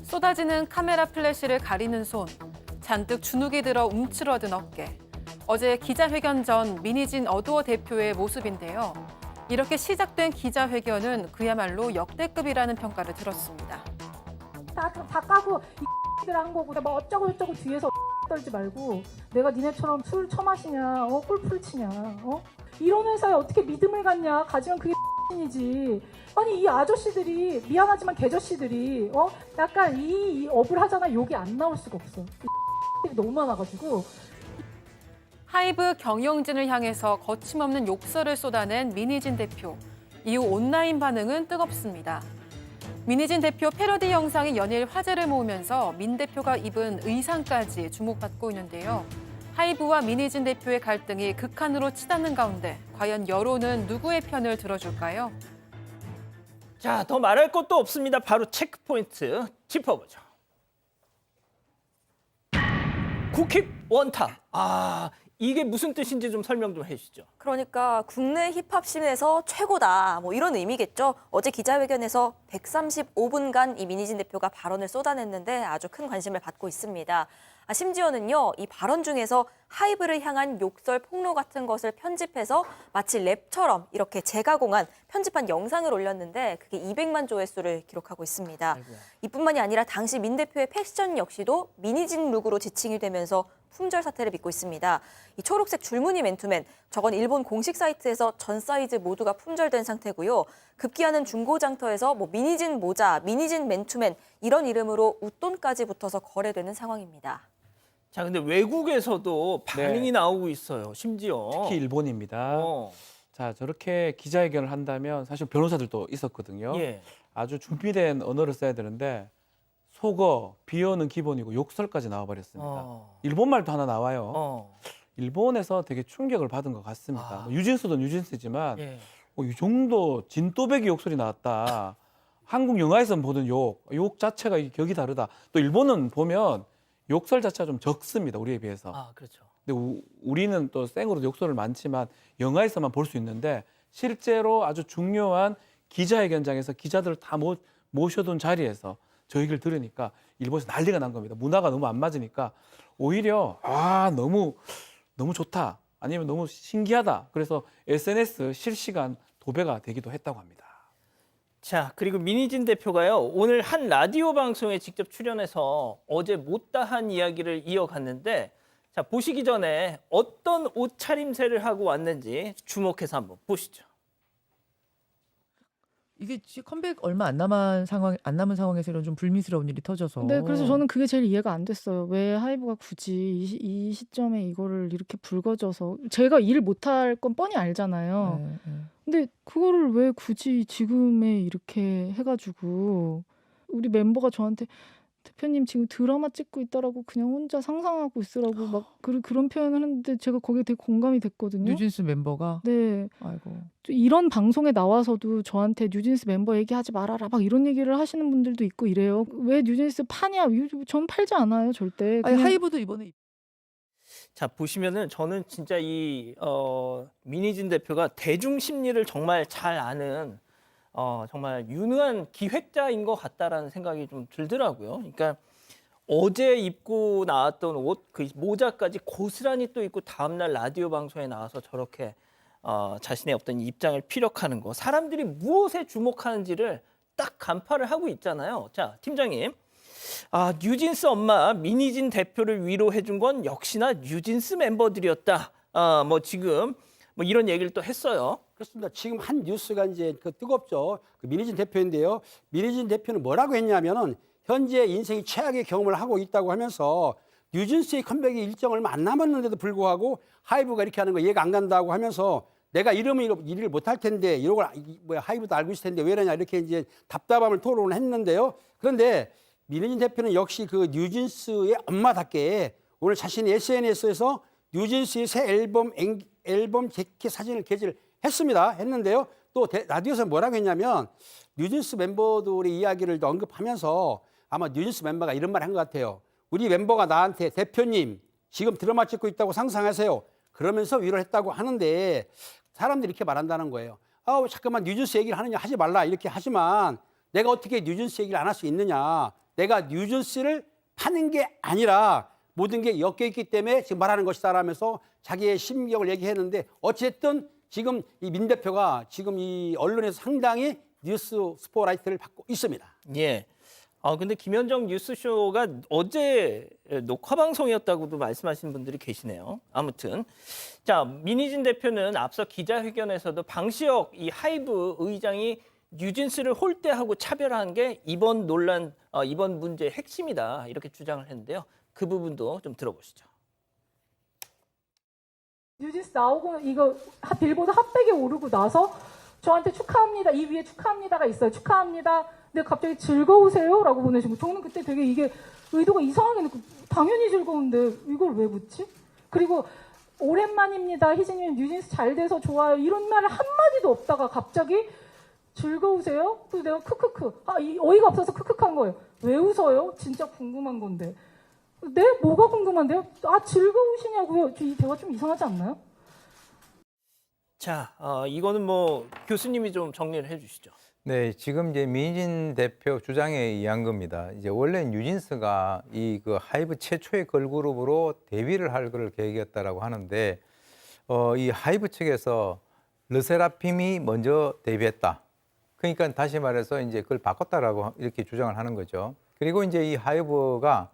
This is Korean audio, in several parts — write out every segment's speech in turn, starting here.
쏟아지는 카메라 플래시를 가리는 손, 잔뜩 주눅이 들어 움츠러든 어깨. 어제 기자회견 전 민희진 어두어 대표의 모습인데요. 이렇게 시작된 기자회견은 그야말로 역대급이라는 평가를 들었습니다. 다 까고 이들 한 거고 막 어쩌고 저쩌고 뒤에서 떨지 말고 내가 니네처럼 술 처마시냐, 골프를 치냐, 이런 회사에 어떻게 믿음을 갖냐, 가지면 그게 이지. 아니 이 아저씨들이 미안하지만 개저씨들이 약간 이 업을 하잖아. 욕이 안 나올 수가 없어. 이 너무 많아가지고. 하이브 경영진을 향해서 거침없는 욕설을 쏟아낸 민희진 대표. 이후 온라인 반응은 뜨겁습니다. 민희진 대표 패러디 영상이 연일 화제를 모으면서 민 대표가 입은 의상까지 주목받고 있는데요. 하이브와 민희진 대표의 갈등이 극한으로 치닫는 가운데 과연 여론은 누구의 편을 들어줄까요? 자, 더 말할 것도 없습니다. 바로 체크포인트 짚어보죠. 국힙 원탑. 이게 무슨 뜻인지 좀 설명 좀 해주시죠. 그러니까 국내 힙합씬에서 최고다, 뭐 이런 의미겠죠. 어제 기자회견에서 135분간 이 민희진 대표가 발언을 쏟아냈는데 아주 큰 관심을 받고 있습니다. 심지어는요, 이 발언 중에서 하이브를 향한 욕설 폭로 같은 것을 편집해서 마치 랩처럼 이렇게 재가공한 편집한 영상을 올렸는데 그게 200만 조회수를 기록하고 있습니다. 아이고야. 이뿐만이 아니라 당시 민 대표의 패션 역시도 민희진 룩으로 지칭이 되면서 품절 사태를 빚고 있습니다. 이 초록색 줄무늬 맨투맨, 저건 일본 공식 사이트에서 전 사이즈 모두가 품절된 상태고요. 급기야는 중고장터에서 민희진 모자, 민희진 맨투맨 이런 이름으로 웃돈까지 붙어서 거래되는 상황입니다. 자, 근데 외국에서도 반응이 네. 나오고 있어요. 심지어. 특히 일본입니다. 어, 자, 저렇게 기자회견을 한다면 사실 변호사들도 있었거든요. 예. 아주 준비된 언어를 써야 되는데 속어, 비어는 기본이고 욕설까지 나와버렸습니다. 일본 말도 하나 나와요. 일본에서 되게 충격을 받은 것 같습니다. 유진스도 유진스지만 예. 이 정도 진또배기 욕설이 나왔다. 한국 영화에서 보던 욕 자체가 이게 격이 다르다. 또 일본은 보면 욕설 자체가 좀 적습니다. 우리에 비해서. 그렇죠. 근데 우리는 또 생으로 욕설을 많지만 영화에서만 볼 수 있는데 실제로 아주 중요한 기자회견장에서 기자들을 다 모셔둔 자리에서 저 얘기를 들으니까 일본에서 난리가 난 겁니다. 문화가 너무 안 맞으니까 오히려 너무 좋다. 아니면 너무 신기하다. 그래서 SNS 실시간 도배가 되기도 했다고 합니다. 자, 그리고 민희진 대표가요, 오늘 한 라디오 방송에 직접 출연해서 어제 못다한 이야기를 이어갔는데, 자, 보시기 전에 어떤 옷차림새를 하고 왔는지 주목해서 한번 보시죠. 이게 컴백 얼마 안 남은 상황에서 이런 좀 불미스러운 일이 터져서. 네, 그래서 저는 그게 제일 이해가 안 됐어요. 왜 하이브가 굳이 이 시점에 이거를 이렇게 불거져서, 제가 일 못할 건 뻔히 알잖아요. 네. 근데 그거를 왜 굳이 지금에 이렇게 해가지고, 우리 멤버가 저한테 대표님 지금 드라마 찍고 있다라고 그냥 혼자 상상하고 있으라고 막 그런 표현을 했는데 제가 거기에 되게 공감이 됐거든요. 뉴진스 멤버가. 네. 아이고. 이런 방송에 나와서도 저한테 뉴진스 멤버 얘기하지 말아라 막 이런 얘기를 하시는 분들도 있고 이래요. 왜 뉴진스 파냐? 전 팔지 않아요, 절대. 아니, 그냥 하이브도 이번에 자, 보시면은 저는 진짜 이 민희진 대표가 대중 심리를 정말 잘 아는 정말 유능한 기획자인 것 같다라는 생각이 좀 들더라고요. 그러니까 어제 입고 나왔던 옷, 그 모자까지 고스란히 또 입고 다음날 라디오 방송에 나와서 저렇게 자신의 어떤 입장을 피력하는 거, 사람들이 무엇에 주목하는지를 딱 간파를 하고 있잖아요. 자, 팀장님. 뉴진스 엄마 민희진 대표를 위로해준 건 역시나 뉴진스 멤버들이었다. 지금 이런 얘기를 또 했어요. 그렇습니다. 지금 한 뉴스가 이제 뜨겁죠. 그 민희진 대표인데요. 민희진 대표는 뭐라고 했냐면은 현재 인생이 최악의 경험을 하고 있다고 하면서 뉴진스의 컴백이 일정을 얼마 안 남았는데도 불구하고 하이브가 이렇게 하는 거 이해가 안 간다고 하면서 내가 이러면 일을 못할 텐데 이런 걸 하이브도 알고 있을 텐데 왜 이러냐 이렇게 이제 답답함을 토론을 했는데요. 그런데 민희진 대표는 역시 그 뉴진스의 엄마답게 오늘 자신의 SNS에서 뉴진스의 새 앨범 재킷 사진을 게재를 했는데요. 또 라디오에서 뭐라고 했냐면 뉴진스 멤버들의 이야기를 언급하면서 아마 뉴진스 멤버가 이런 말 한 것 같아요. 우리 멤버가 나한테 대표님 지금 드라마 찍고 있다고 상상하세요. 그러면서 위로를 했다고 하는데 사람들이 이렇게 말한다는 거예요. 잠깐만 뉴진스 얘기를 하느냐 하지 말라 이렇게 하지만 내가 어떻게 뉴진스 얘기를 안 할 수 있느냐. 내가 뉴진스를 파는 게 아니라 모든 게 엮여 있기 때문에 지금 말하는 것이다라면서 자기의 심경을 얘기했는데 어쨌든 지금 이 민 대표가 지금 이 언론에서 상당히 뉴스 스포라이트를 받고 있습니다. 예. 근데 김현정 뉴스쇼가 어제 녹화 방송이었다고도 말씀하시는 분들이 계시네요. 아무튼 자, 민희진 대표는 앞서 기자회견에서도 방시혁 이 하이브 의장이 뉴진스를 홀대하고 차별한 게 이번 논란, 이번 문제의 핵심이다 이렇게 주장을 했는데요. 그 부분도 좀 들어보시죠. 뉴진스 나오고 이거 빌보드 핫백에 오르고 나서 저한테 축하합니다. 이 위에 축하합니다가 있어요. 축하합니다. 근데 갑자기 즐거우세요? 라고 보내신 거. 저는 그때 되게 이게 의도가 이상하게 느끼고 당연히 즐거운데 이걸 왜 묻지? 그리고 오랜만입니다. 희진님 뉴진스 잘 돼서 좋아요. 이런 말 한마디도 없다가 갑자기 즐거우세요? 그래서 내가 크크크. 어이가 없어서 크크크한 거예요. 왜 웃어요? 진짜 궁금한 건데. 네? 뭐가 궁금한데요? 즐거우시냐고요? 이 대화 좀 이상하지 않나요? 자, 이거는 뭐 교수님이 좀 정리를 해주시죠. 네, 지금 이제 민희진 대표 주장에 의한 겁니다. 이제 원래 뉴진스가 이 그 하이브 최초의 걸그룹으로 데뷔를 할 거를 계획이었다라고 하는데, 이 하이브 측에서 르세라핌이 먼저 데뷔했다. 그러니까 다시 말해서 이제 그걸 바꿨다라고 이렇게 주장을 하는 거죠. 그리고 이제 이 하이브가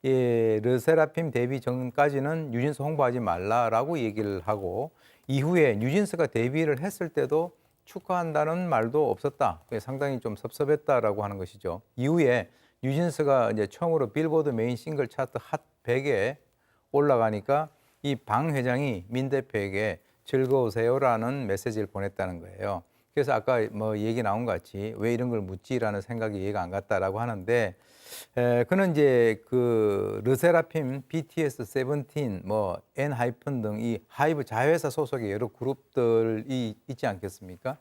르세라핌 데뷔 전까지는 뉴진스 홍보하지 말라라고 얘기를 하고, 이후에 뉴진스가 데뷔를 했을 때도 축하한다는 말도 없었다. 상당히 좀 섭섭했다라고 하는 것이죠. 이후에 뉴진스가 이제 처음으로 빌보드 메인 싱글 차트 핫 100에 올라가니까 이 방 회장이 민 대표에게 즐거우세요라는 메시지를 보냈다는 거예요. 그래서 아까 뭐 얘기 나온 것 같이 왜 이런 걸 묻지라는 생각이 이해가 안 갔다라고 하는데, 그는 이제 그 르세라핌, BTS, 세븐틴, 뭐 엔하이픈 등 이 하이브 자회사 소속의 여러 그룹들이 있지 않겠습니까?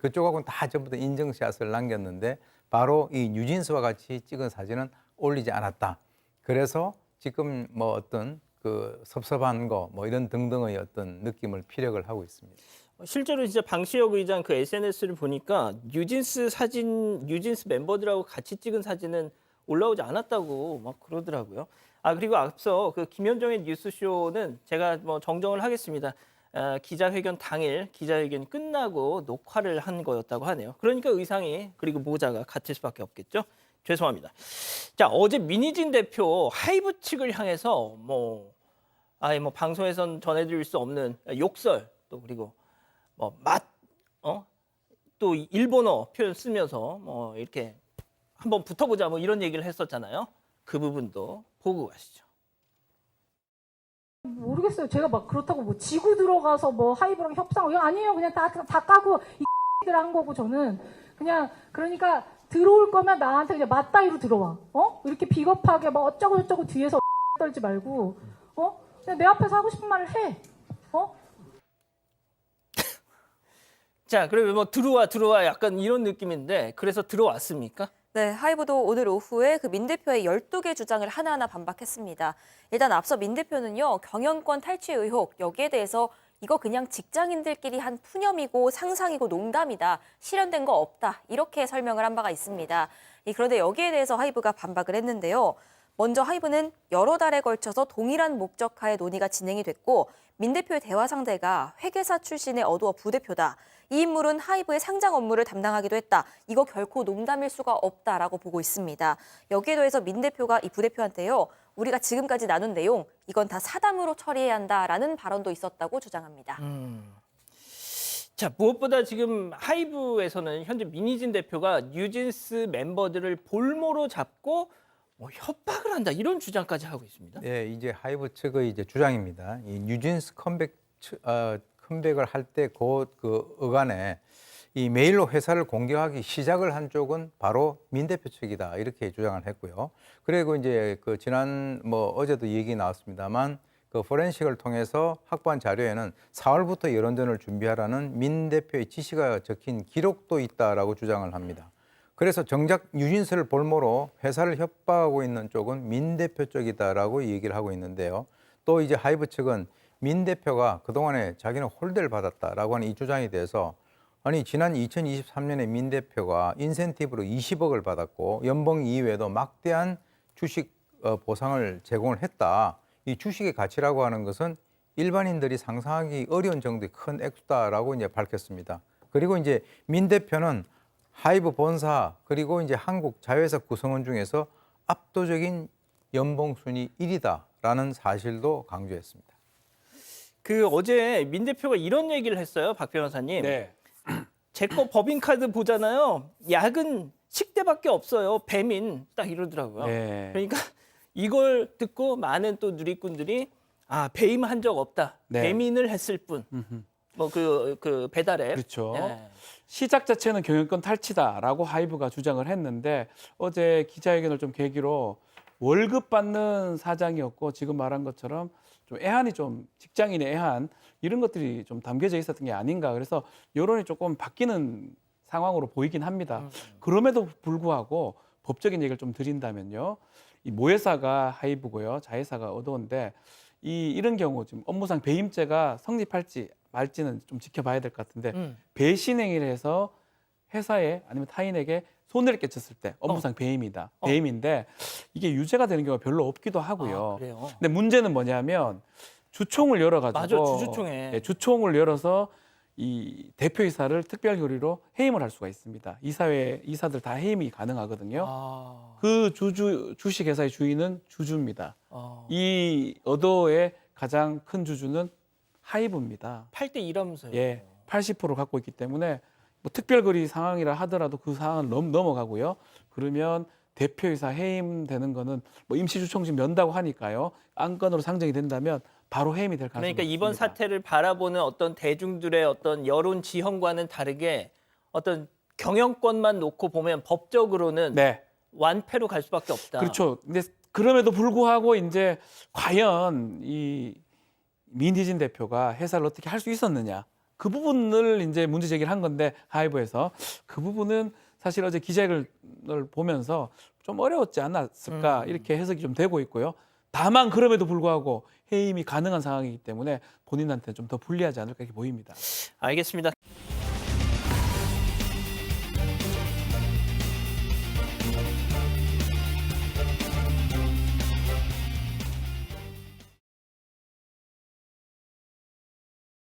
그쪽하고는 다 전부 다 인증샷을 남겼는데 바로 이 뉴진스와 같이 찍은 사진은 올리지 않았다. 그래서 지금 뭐 어떤 그 섭섭한 거 뭐 이런 등등의 어떤 느낌을 피력을 하고 있습니다. 실제로 진짜 방시혁 의장 그 SNS를 보니까 뉴진스 사진, 뉴진스 멤버들하고 같이 찍은 사진은 올라오지 않았다고 막 그러더라고요. 그리고 앞서 그 김현정의 뉴스쇼는 제가 뭐 정정을 하겠습니다. 기자회견 당일 기자회견이 끝나고 녹화를 한 거였다고 하네요. 그러니까 의상이 그리고 모자가 같을 수밖에 없겠죠. 죄송합니다. 자, 어제 민희진 대표 하이브 측을 향해서 뭐 방송에선 전해드릴 수 없는 욕설 또 그리고 또 일본어 표현 쓰면서 뭐 이렇게 한번 붙어보자 뭐 이런 얘기를 했었잖아요. 그 부분도 보고 가시죠. 모르겠어요. 제가 막 그렇다고 뭐 지구 들어가서 뭐 하이브랑 협상 이거 아니에요. 그냥 다 까고 이들 한 거고 저는 그냥 그러니까 들어올 거면 나한테 그냥 맞다이로 들어와. 이렇게 비겁하게 막 어쩌고 저쩌고 뒤에서 떨지 말고 그냥 내 앞에서 하고 싶은 말을 해. 자, 그러면 뭐 들어와 약간 이런 느낌인데 그래서 들어왔습니까? 네, 하이브도 오늘 오후에 그 민 대표의 12개 주장을 하나하나 반박했습니다. 일단 앞서 민 대표는요, 경영권 탈취 의혹, 여기에 대해서 이거 그냥 직장인들끼리 한 푸념이고 상상이고 농담이다. 실현된 거 없다. 이렇게 설명을 한 바가 있습니다. 그런데 여기에 대해서 하이브가 반박을 했는데요. 먼저 하이브는 여러 달에 걸쳐서 동일한 목적하에 논의가 진행이 됐고 민 대표의 대화 상대가 회계사 출신의 어두어 부대표다. 이 인물은 하이브의 상장 업무를 담당하기도 했다. 이거 결코 농담일 수가 없다라고 보고 있습니다. 여기에 더해서 민 대표가 이 부대표한테요. 우리가 지금까지 나눈 내용 이건 다 사담으로 처리해야 한다라는 발언도 있었다고 주장합니다. 자, 무엇보다 지금 하이브에서는 현재 민희진 대표가 뉴진스 member들을 볼모로 잡고 협박을 한다 이런 주장까지 하고 있습니다. 네, 이제 하이브 측의 이제 주장입니다. 이 뉴진스 컴백을 할 때 그 어간에 이 메일로 회사를 공격하기 시작을 한 쪽은 바로 민 대표 측이다 이렇게 주장을 했고요. 그리고 이제 그 지난 어제도 얘기 나왔습니다만 그 포렌식을 통해서 확보한 자료에는 4월부터 여론전을 준비하라는 민 대표의 지시가 적힌 기록도 있다라고 주장을 합니다. 그래서 정작 뉴진스를 볼모로 회사를 협박하고 있는 쪽은 민 대표 쪽이다라고 얘기를 하고 있는데요. 또 이제 하이브 측은 민 대표가 그동안에 자기는 홀대를 받았다라고 하는 이 주장에 대해서 아니 지난 2023년에 민 대표가 인센티브로 20억을 받았고 연봉 이외에도 막대한 주식 보상을 제공을 했다. 이 주식의 가치라고 하는 것은 일반인들이 상상하기 어려운 정도의 큰 액수다라고 이제 밝혔습니다. 그리고 이제 민 대표는 하이브 본사 그리고 이제 한국 자회사 구성원 중에서 압도적인 연봉 순위 1위다라는 사실도 강조했습니다. 그 어제 민 대표가 이런 얘기를 했어요, 박 변호사님. 네. 제 거 법인카드 보잖아요. 약은 식대밖에 없어요. 배민 딱 이러더라고요. 네. 그러니까 이걸 듣고 많은 또 누리꾼들이 배임한 적 없다. 네. 배민을 했을 뿐. 뭐 그 배달앱. 그렇죠. 네. 시작 자체는 경영권 탈취다라고 하이브가 주장을 했는데 어제 기자회견을 좀 계기로 월급 받는 사장이었고 지금 말한 것처럼 좀 애한이 좀 직장인의 애한 이런 것들이 좀 담겨져 있었던 게 아닌가. 그래서 여론이 조금 바뀌는 상황으로 보이긴 합니다. 그럼에도 불구하고 법적인 얘기를 좀 드린다면요. 이 모회사가 하이브고요. 자회사가 어도인데 이런 경우 지금 업무상 배임죄가 성립할지 말지는 좀 지켜봐야 될 것 같은데 배신행위를 해서 회사에 아니면 타인에게 손해를 끼쳤을 때 업무상 배임이다. 배임인데 이게 유죄가 되는 경우가 별로 없기도 하고요. 그래요. 근데 문제는 뭐냐면 주총을 열어가지고 맞아, 주주총회. 네, 주총을 열어서 이 대표이사를 특별 결의로 해임을 할 수가 있습니다. 이사회 이사들 다 해임이 가능하거든요. 그 주식회사의 주인은 주주입니다. 이 어도의 가장 큰 주주는 하이브입니다. 8대 2라면서요. 예, 80% 갖고 있기 때문에 뭐 특별거리 상황이라 하더라도 그 상황을 넘어가고요. 그러면 대표이사 해임되는 거는 뭐 임시주총식 연다고 하니까요. 안건으로 상정이 된다면 바로 해임이 될 가능성이 그러니까 이번 있습니다. 사태를 바라보는 어떤 대중들의 어떤 여론 지형과는 다르게 어떤 경영권만 놓고 보면 법적으로는 네, 완패로 갈 수밖에 없다. 그렇죠. 근데 그럼에도 불구하고 이제 과연 이 민희진 대표가 회사를 어떻게 할 수 있었느냐 그 부분을 이제 문제 제기를 한 건데 하이브에서 그 부분은 사실 어제 기자회견을 보면서 좀 어려웠지 않았을까 이렇게 해석이 좀 되고 있고요. 다만 그럼에도 불구하고 해임이 가능한 상황이기 때문에 본인한테 좀 더 불리하지 않을까 이렇게 보입니다. 알겠습니다.